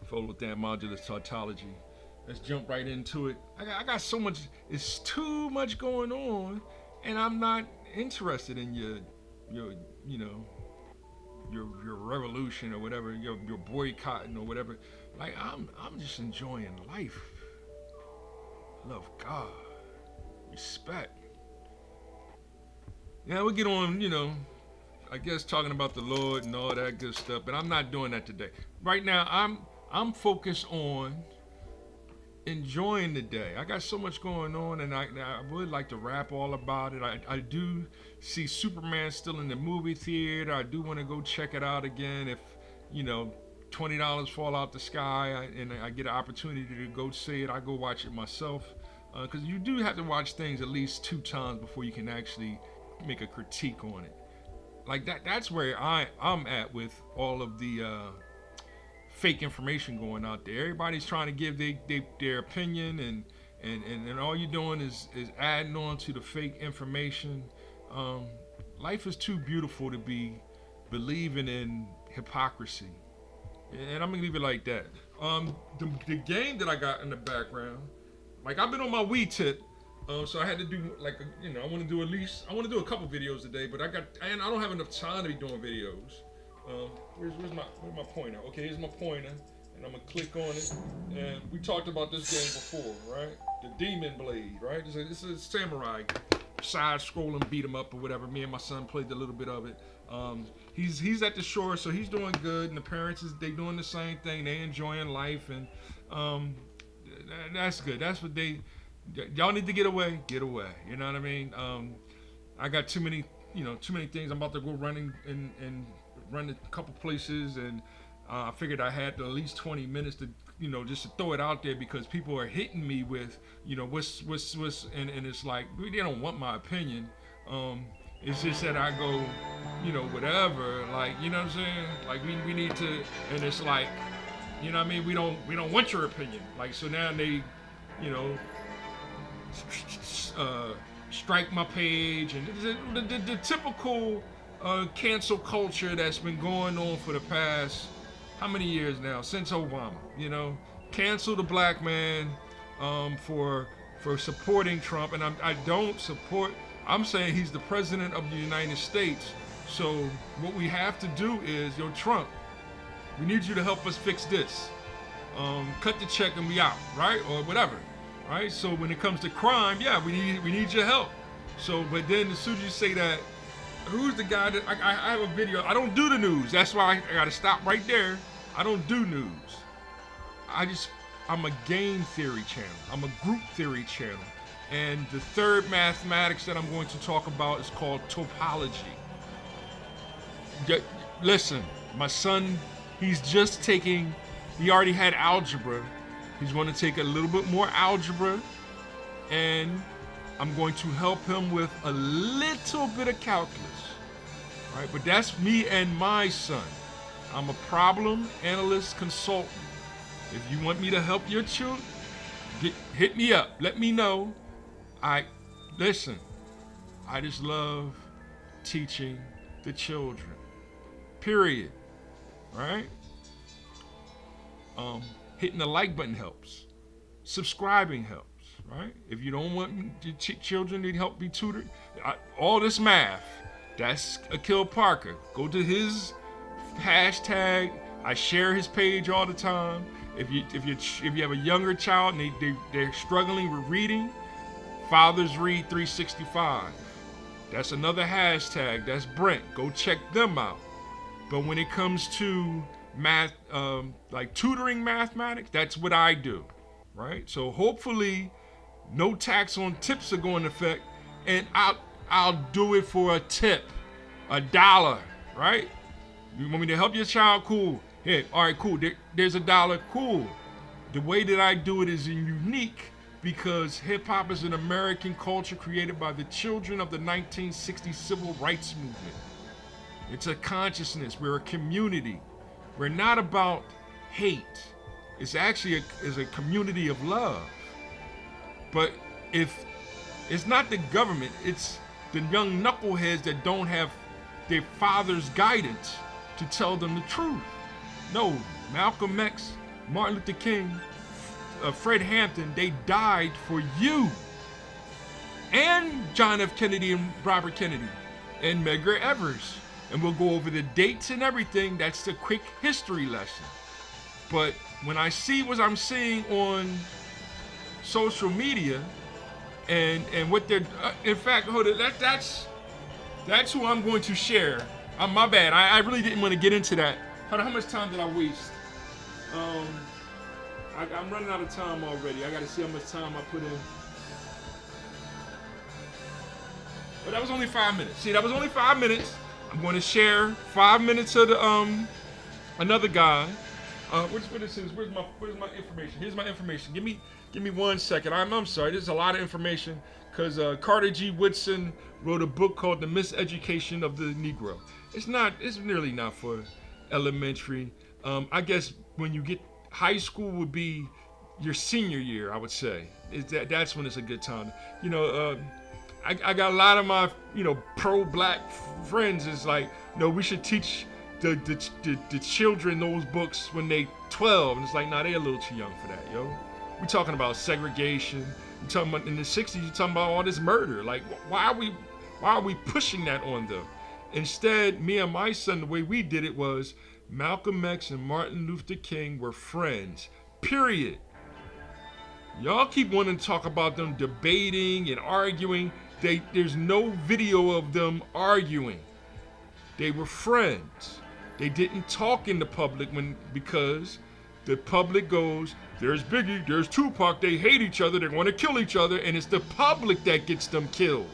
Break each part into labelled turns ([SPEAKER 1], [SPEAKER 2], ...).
[SPEAKER 1] Follow that modular tautology. Let's jump right into it. I got so much. It's too much going on, and I'm not interested in your you know your revolution or whatever, your boycotting or whatever. Like I'm just enjoying life. Love God, respect. Yeah, we'll get on. I guess talking about the Lord and all that good stuff, but I'm not doing that today. Right now, I'm focused on enjoying the day. I got so much going on, and I would like to rap all about it. I do see Superman still in the movie theater. I do want to go check it out again if you know $20 fall out the sky and I get an opportunity to go see it. I go watch it myself because you do have to watch things at least 2 times before you can actually make a critique on it. Like that's where I'm at with all of the fake information going out there. Everybody's trying to give their opinion, and all you're doing is adding on to the fake information. Life is too beautiful to be believing in hypocrisy, and I'm gonna leave it like that. The game that I got in the background, like I've been on my Wii tip. So I had to do I want to do a couple videos a day, but I don't have enough time to be doing videos. Where's my pointer? Okay, here's my pointer, and I'm gonna click on it. And we talked about this game before, right? The Demon Blade, right? This is a samurai side-scrolling beat 'em up or whatever. Me and my son played a little bit of it. He's at the shore, so he's doing good, and the parents they doing the same thing. They enjoying life, and that's good. That's what y'all need to get away. Get away. You know what I mean? I got too many things. I'm about to go running and run a couple places, and I figured I had at least 20 minutes to, just to throw it out there because people are hitting me with, what's, and it's like, they don't want my opinion. It's just that I go, whatever, like, you know what I'm saying? Like, we need to, and it's like, you know what I mean? We don't want your opinion. Like, so now they, strike my page, and the typical cancel culture that's been going on for the past how many years now, since Obama. Cancel the black man for supporting Trump, and I don't support. I'm saying he's the president of the United States. So what we have to do is, Trump, we need you to help us fix this. Cut the check and we out, right? Or whatever. Right? So when it comes to crime, yeah, we need your help. So, but then as soon as you say that, who's the guy that I have a video? I don't do the news. That's why I got to stop right there. I don't do news. I'm a game theory channel. I'm a group theory channel. And the third mathematics that I'm going to talk about is called topology. Listen, my son, he already had algebra. He's going to take a little bit more algebra, and I'm going to help him with a little bit of calculus. Right? But that's me and my son. I'm a problem analyst consultant. If you want me to help your children, hit me up. Let me know. Listen, I just love teaching the children. Period. Right? Hitting the like button helps. Subscribing helps, right? If you don't want your children to help be tutored, all this math, that's Akil Parker. Go to his hashtag. I share his page all the time. If you have a younger child and they're struggling with reading, Fathers Read 365. That's another hashtag. That's Brent. Go check them out. But when it comes to math, like tutoring mathematics, that's what I do, right? So hopefully no tax on tips are going to affect, and I'll do it for a tip, $1, right? You want me to help your child? Cool. Hey, all right, cool. There's $1. Cool. The way that I do it is unique because hip hop is an American culture created by the children of the 1960s civil rights movement. It's a consciousness. We're a community. We're not about hate. It's actually a community of love. But if it's not the government, it's the young knuckleheads that don't have their father's guidance to tell them the truth. No, Malcolm X Martin Luther King, Fred Hampton, they died for you. And John F. Kennedy and Robert Kennedy and Medgar Evers. And we'll go over the dates and everything. That's the quick history lesson. But when I see what I'm seeing on social media and what they're, in fact, hold it, that's who I'm going to share. My bad, I really didn't want to get into that. Hold on, how much time did I waste? I'm running out of time already. I got to see how much time I put in. But that was only 5 minutes. See, that was only 5 minutes. I'm going to share 5 minutes of the another guy. What is his? Where's my information? Here's my information. Give me 1 second. I'm sorry. There's a lot of information because Carter G. Woodson wrote a book called The Miseducation of the Negro. It's really not for elementary. I guess when you get high school would be your senior year, I would say. That's when it's a good time. I got a lot of my, pro-black friends is like, no, we should teach the children those books when they 12. And it's like, nah, they a little too young for that, yo. We talking about segregation. We talking about in the 60s, you talking about all this murder. Like, why are we pushing that on them? Instead, me and my son, the way we did it was Malcolm X and Martin Luther King were friends, period. Y'all keep wanting to talk about them debating and arguing. There's no video of them arguing. They were friends. They didn't talk in the public because the public goes, there's Biggie, there's Tupac, they hate each other, they want to kill each other, and it's the public that gets them killed.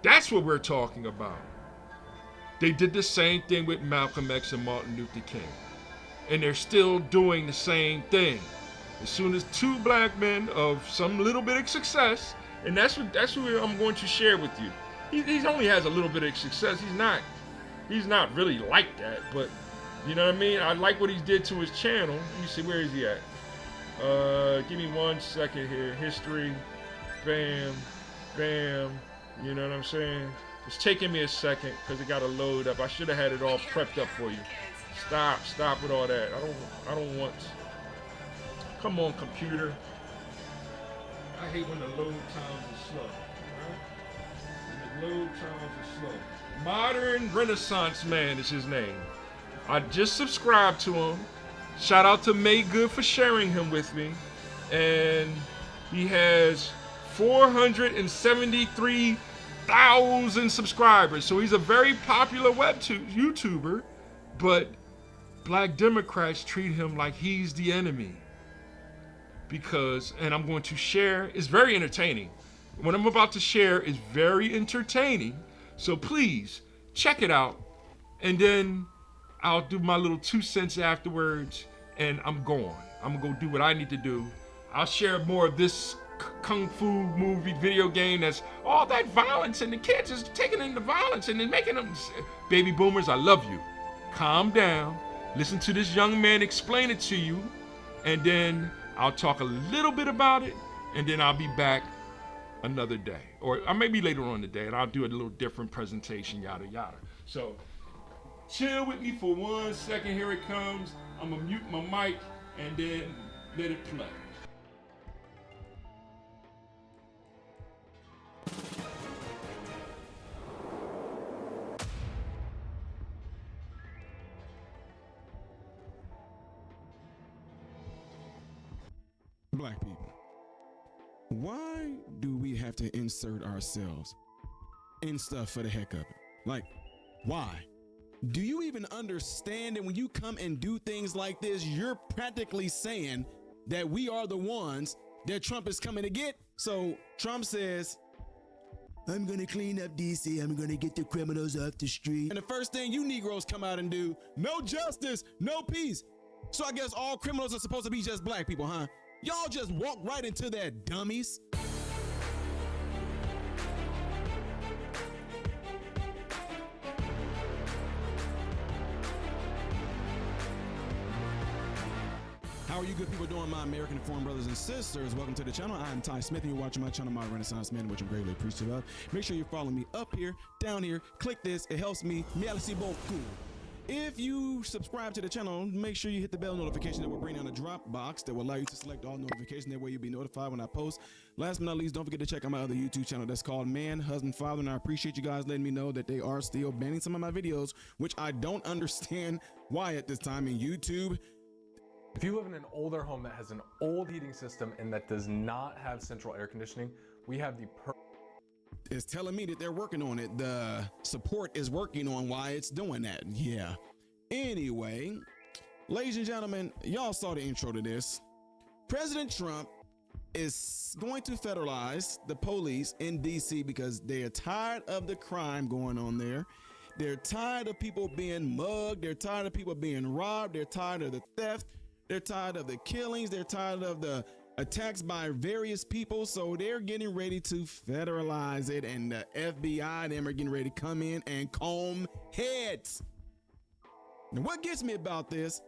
[SPEAKER 1] That's what we're talking about. They did the same thing with Malcolm X and Martin Luther King. And they're still doing the same thing. As soon as two black men of some little bit of success, and that's what I'm going to share with you. He only has a little bit of success. He's not really like that, but you know what I mean? I like what he did to his channel. Let me see, where is he at? Give me 1 second here. History, bam, bam. You know what I'm saying? It's taking me a second because it got to load up. I should have had it all prepped up for you. Stop with all that. I don't want. Come on, computer. I hate when the load times are slow. Right? When the load times are slow. Modern Renaissance Man is his name. I just subscribed to him. Shout out to Make Good for sharing him with me. And he has 473,000 subscribers. So he's a very popular YouTuber. But black Democrats treat him like he's the enemy. Because, and I'm going to share, it's very entertaining. What I'm about to share is very entertaining. So please, check it out. And then I'll do my little 2 cents afterwards. And I'm gone. I'm going to go do what I need to do. I'll share more of this kung fu movie video game that's all that violence. And the kids is taking in the violence and then making them, baby boomers, I love you. Calm down. Listen to this young man explain it to you. And then I'll talk a little bit about it, and then I'll be back another day. Or maybe later on today, and I'll do a little different presentation, yada, yada. So, chill with me for 1 second. Here it comes. I'm going to mute my mic, and then let it play.
[SPEAKER 2] Black people, why do we have to insert ourselves in stuff for the heck of it? Like, why? Do you even understand that when you come and do things like this, you're practically saying that we are the ones that Trump is coming to get? So Trump says, I'm going to clean up DC. I'm going to get the criminals off the street. And the first thing you Negroes come out and do, no justice, no peace. So I guess all criminals are supposed to be just black people, huh? Y'all just walk right into that, dummies. How are you good people doing, my American informed brothers and sisters? Welcome to the channel. I am Ty Smith and you're watching my channel, My Renaissance Man, which I'm greatly appreciative of. Make sure you're following me up here, down here. Click this. It helps me. Merci beaucoup. If you subscribe to the channel, make sure you hit the bell notification that will bring down a drop box that will allow you to select all notifications. That way you'll be notified when I post. Last but not least, don't forget to check out my other YouTube channel that's called Man, Husband, Father. And I appreciate you guys letting me know that they are still banning some of my videos, which I don't understand why at this time in YouTube.
[SPEAKER 3] If you live in an older home that has an old heating system and that does not have central air conditioning, we have the
[SPEAKER 2] It's telling me that they're working on it. The support is working on why it's doing that. Yeah. Anyway, ladies and gentlemen, y'all saw the intro to this. President Trump is going to federalize the police in DC because they're tired of the crime going on there. They're tired of people being mugged. They're tired of people being robbed. They're tired of the theft. They're tired of the killings. They're tired of the attacks by various people. So they're getting ready to federalize it, and the FBI and them are getting ready to come in and comb heads. And what gets me about this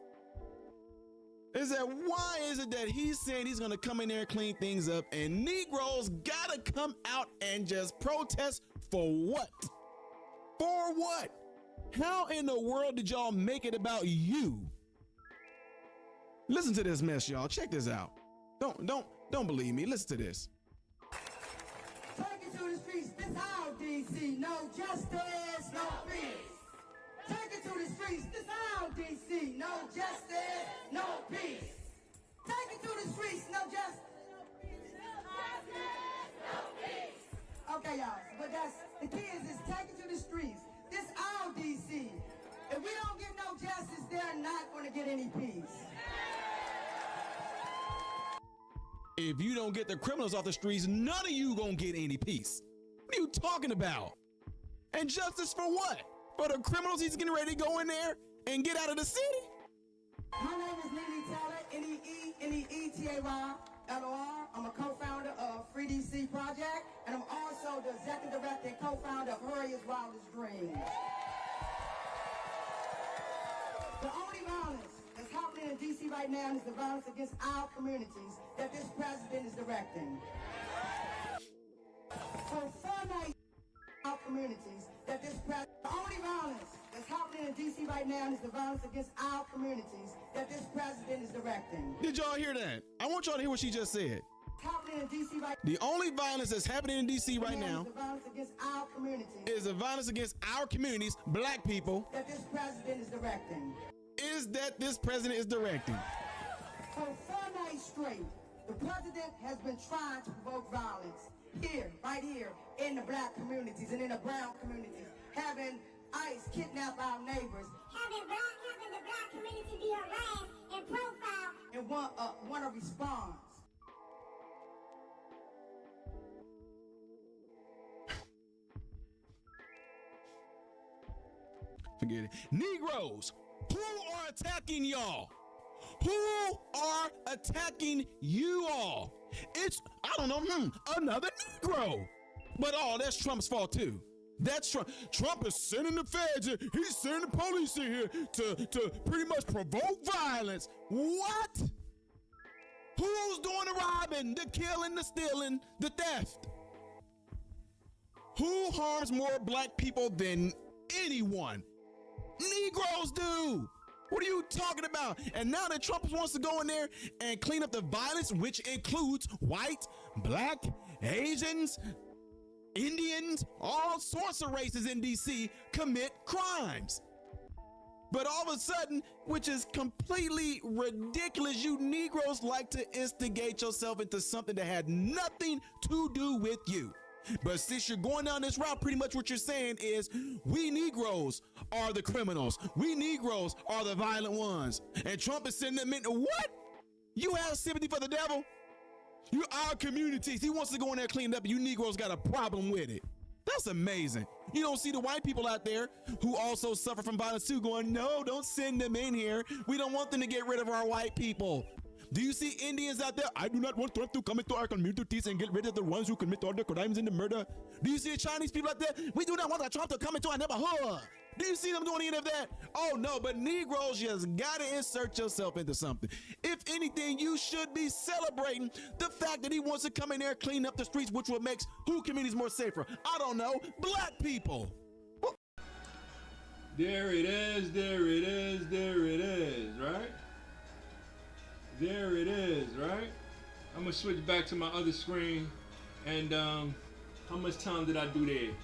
[SPEAKER 2] is that why is it that he's saying he's going to come in there and clean things up, and Negroes got to come out and just protest for what? For what? How in the world did y'all make it about you? Listen to this mess, y'all. Check this out. Don't believe me. Listen to this.
[SPEAKER 4] Take it to the streets. This our DC. No justice, no peace. Take it to the streets. This our DC. No justice, no peace. Take it to the streets. No justice, no peace. Okay, y'all. But that's the key is take it to the streets. This our DC. If we don't get no justice, they're not going to get any peace.
[SPEAKER 2] If you don't get the criminals off the streets, none of you gonna get any peace. What are you talking about? And justice for what? For the criminals he's getting ready to go in there and get out of the city?
[SPEAKER 4] My name is Nene Taylor, N-E-E-N-E-E-T-A-Y-L-O-R. I'm a co-founder of Free DC Project, and I'm also the executive director and co-founder of Hurriy's Wildest Dreams. The only violence that's happening in DC right now is the violence against our communities that this president is directing. For 4 nights, our communities that this president, the only violence that's happening in DC right now is the violence against our communities that this president is directing.
[SPEAKER 2] Did y'all hear that? I want y'all to hear what she just said.
[SPEAKER 4] Happening in DC right
[SPEAKER 2] The only violence that's happening in DC right now
[SPEAKER 4] is the violence against our communities
[SPEAKER 2] is the violence against our communities, black people,
[SPEAKER 4] that this president is directing.
[SPEAKER 2] is that this president is directing.
[SPEAKER 4] For 4 nights straight, the president has been trying to provoke violence here, right here, in the black communities and in the brown communities, having ICE kidnap our neighbors,
[SPEAKER 5] having the black community be harassed and profiled,
[SPEAKER 4] and want a response.
[SPEAKER 2] Forget it. Negroes, who are attacking y'all? Who are attacking you all? It's, I don't know, another Negro. But that's Trump's fault too. That's Trump. Trump is sending the feds in. He's sending the police in here to pretty much provoke violence. What? Who's doing the robbing, the killing, the stealing, the theft? Who harms more black people than anyone? Negroes do. What are you talking about? And now that Trump wants to go in there and clean up the violence, which includes white, black, Asians, Indians, all sorts of races in DC commit crimes. But all of a sudden, which is completely ridiculous, you Negroes like to instigate yourself into something that had nothing to do with you. But since you're going down this route, pretty much what you're saying is we Negroes are the criminals. We Negroes are the violent ones. And Trump is sending them into what? You have sympathy for the devil? You our communities. He wants to go in there and clean it up. You Negroes got a problem with it. That's amazing. You don't see the white people out there who also suffer from violence too going, no, don't send them in here. We don't want them to get rid of our white people. Do you see Indians out there? I do not want Trump to come into our communities and get rid of the ones who commit all the crimes and the murder. Do you see Chinese people out there? We do not want Trump to come into our neighborhood. Do you see them doing any of that? Oh no, but Negroes just gotta insert yourself into something. If anything, you should be celebrating the fact that he wants to come in there and clean up the streets, which will make who communities more safer? I don't know, black people.
[SPEAKER 1] There it is, there it is, there it is, right? There it is, right? I'm gonna switch back to my other screen, and how much time did I do there?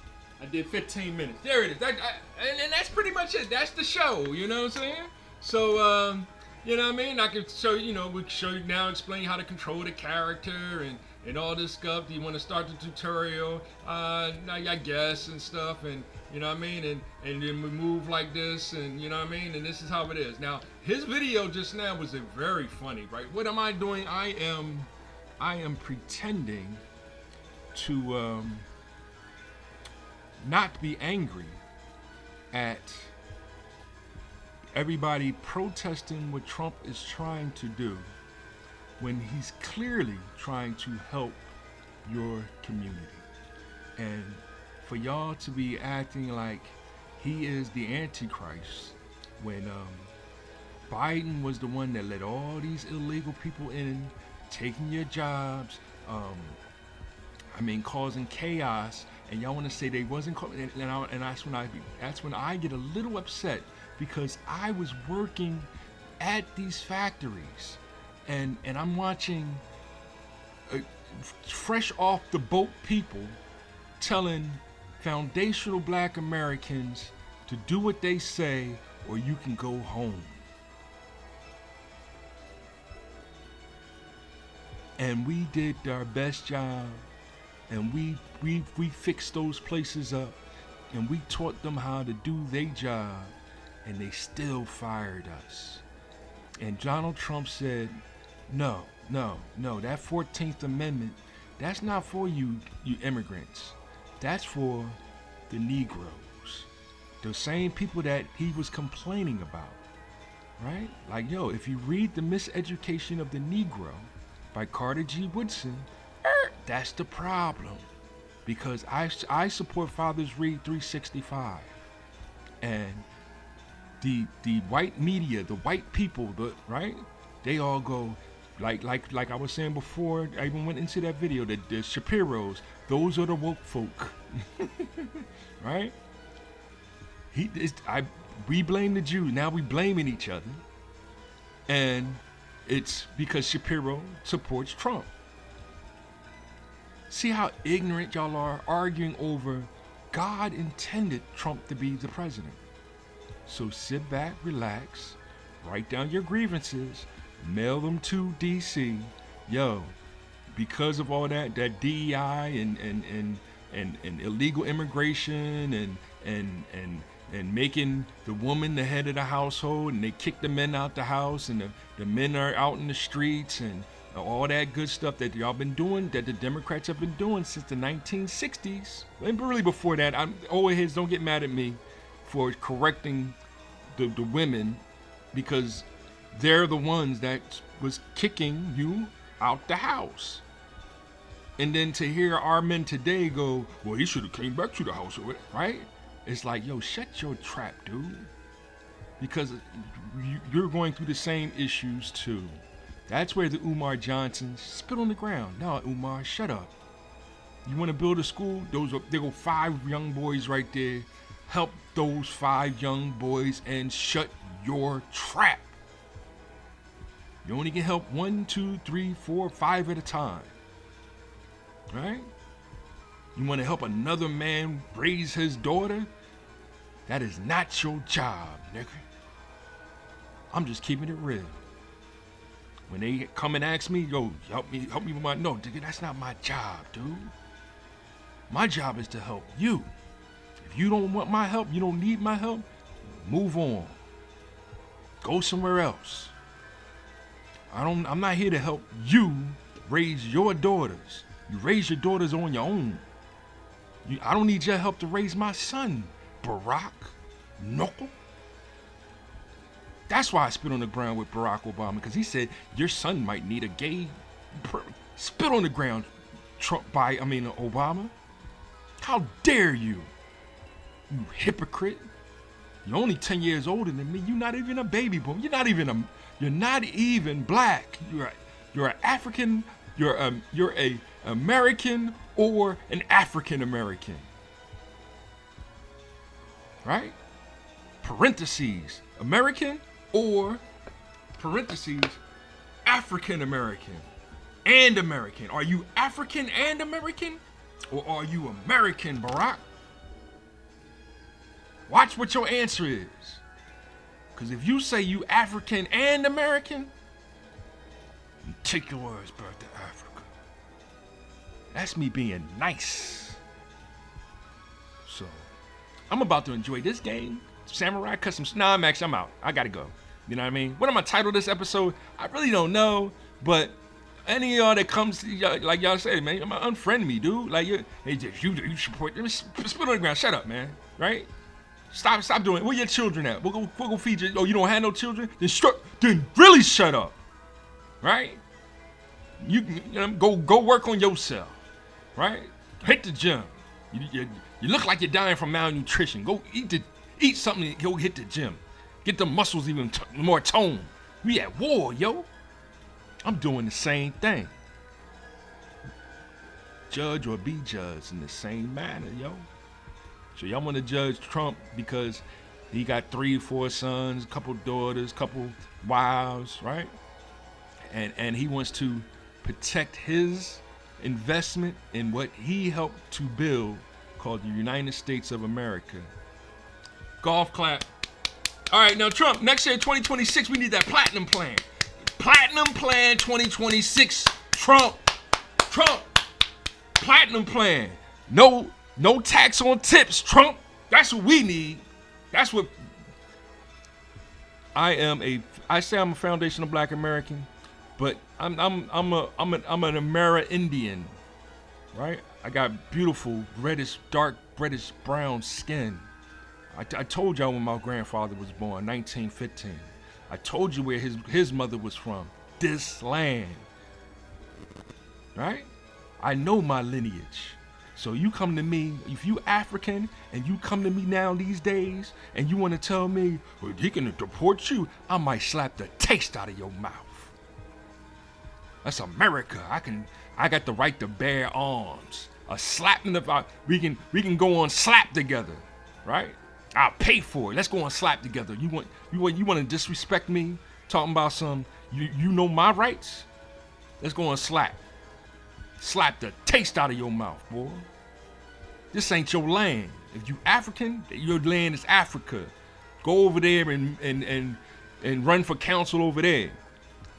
[SPEAKER 1] I did 15 minutes. There it is. And that's pretty much it. That's the show. You know what I'm saying? So, you know what I mean? I could show you, we can show you now, explain how to control the character and all this stuff. Do you want to start the tutorial? I guess, and stuff, and you know what I mean? And then we move like this, and you know what I mean? And this is how it is. Now, his video just now was a very funny, right? What am I doing? I am pretending to not be angry at everybody protesting what Trump is trying to do when he's clearly trying to help your community. And for y'all to be acting like he is the Antichrist when Biden was the one that let all these illegal people in, taking your jobs, causing chaos, and y'all want to say they wasn't, and that's when I get a little upset, because I was working at these factories, and I'm watching fresh off the boat people telling foundational black Americans to do what they say or you can go home. And we did our best job, and we fixed those places up, and we taught them how to do their job, and they still fired us. And Donald Trump said, no, that 14th Amendment, that's not for you immigrants. That's for the Negroes. The same people that he was complaining about, right? Like, if you read The Miseducation of the Negro by Carter G. Woodson, that's the problem. Because I support Fathers Read 365. And the white media, the white people, right? They all go, like I was saying before, I even went into that video, the Shapiros, those are the woke folk. Right? We blame the Jews, now we blaming each other. And it's because Shapiro supports Trump. See how ignorant y'all are, arguing over God intended Trump to be the president. So sit back, relax, write down your grievances, mail them to DC. Because of all that DEI and illegal immigration and making the woman the head of the household, and they kick the men out the house, and the men are out in the streets, and all that good stuff that y'all been doing, that the Democrats have been doing since the 1960s. And really before that, old heads, don't get mad at me for correcting the women, because they're the ones that was kicking you out the house. And then to hear our men today go, well, he should have came back to the house, right? It's like, shut your trap, dude. Because you're going through the same issues too. That's where the Umar Johnsons spit on the ground. No, Umar, shut up. You want to build a school? There go 5 young boys right there. Help those 5 young boys and shut your trap. You only can help 1, 2, 3, 4, 5 at a time. Right? You want to help another man raise his daughter? That is not your job, nigga. I'm just keeping it real. When they come and ask me, help me with my, no, nigga, that's not my job, dude. My job is to help you. If you don't want my help, you don't need my help, move on. Go somewhere else. I'm not here to help you raise your daughters. You raise your daughters on your own. I don't need your help to raise my son, Barack. Knuckle. That's why I spit on the ground with Barack Obama, because he said your son might need a gay. Spit on the ground, Obama. How dare you? You hypocrite. You're only 10 years older than me. You're not even a baby boy. You're not even black. You're an African. You're a American or an African American. Right? parentheses, American, or parentheses, African American and American? Are you African and American? Or are you American, Barack? Watch what your answer is. Because if you say you African and American, take your words back to Africa. That's me being nice. So, I'm about to enjoy this game. Samurai Customs. Nah, Max, I'm out. I gotta go. You know what I mean? What am I title this episode? I really don't know. But any of y'all that comes, like y'all say, man, unfriend me, dude. Like, you support. Spit on the ground. Shut up, man. Right? Stop doing it. Where your children at? We'll go feed you. Oh, you don't have no children? Then really shut up. Right? You know, go work on yourself. Right? Hit the gym. You look like you're dying from malnutrition. Go eat something. Go hit the gym. Get the muscles even more toned. We at war, yo. I'm doing the same thing. Judge or be judged in the same manner, yo. So y'all want to judge Trump because he got 3 or 4 sons, a couple daughters, couple wives, right? And he wants to protect his investment in what he helped to build called the United States of America. Golf clap. All right, now Trump, next year, 2026, we need that platinum plan. Platinum plan 2026. Trump. Platinum plan. No tax on tips, Trump. That's what we need. That's what I say I'm a foundational Black American, but I'm an Amerindian, right? I got beautiful dark reddish brown skin. I told y'all when my grandfather was born, 1915. I told you where his mother was from. This land. Right? I know my lineage. So you come to me, if you African, and you come to me now these days, and you want to tell me, well, he can deport you, I might slap the taste out of your mouth. That's America. I got the right to bear arms. A slap in the we can go on slap together, right? I'll pay for it. Let's go on slap together. You want to disrespect me? Talking about some you know my rights? Let's go on slap. Slap the taste out of your mouth, boy. This ain't your land. If you African, your land is Africa. Go over there and run for council over there.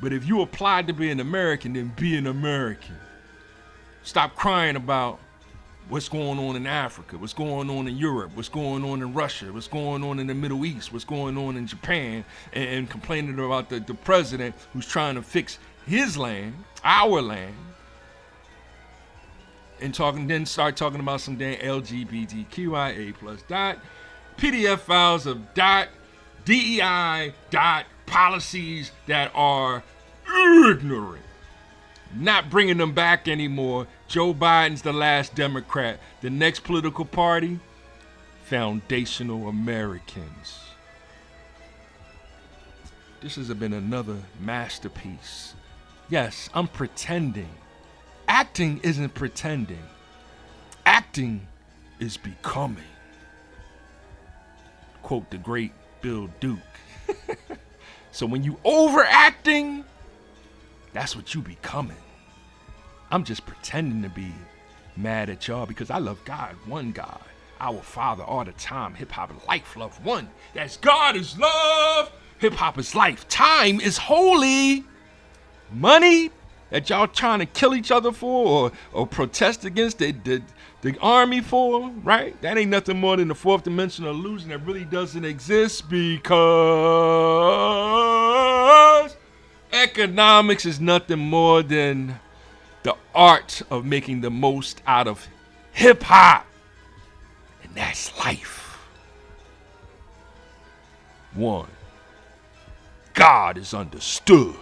[SPEAKER 1] But if you applied to be an American, then be an American. Stop crying about what's going on in Africa, what's going on in Europe, what's going on in Russia, what's going on in the Middle East, what's going on in Japan, and complaining about the president who's trying to fix his land, our land, and then start talking about some damn LGBTQIA plus PDF files of DEI policies that are ignorant. Not bringing them back anymore. Joe Biden's the last Democrat. The next political party, foundational Americans. This has been another masterpiece. Yes, I'm pretending. Acting isn't pretending. Acting is becoming. Quote the great Bill Duke. So when you overacting, that's what you becoming. I'm just pretending to be mad at y'all because I love God, one God, our Father all the time. Hip hop is life, love one. That's God is love. Hip hop is life. Time is holy. Money that y'all trying to kill each other for or protest against the army for, right? That ain't nothing more than the fourth dimensional illusion that really doesn't exist because economics is nothing more than the art of making the most out of hip hop. And that's life. 1. God is understood.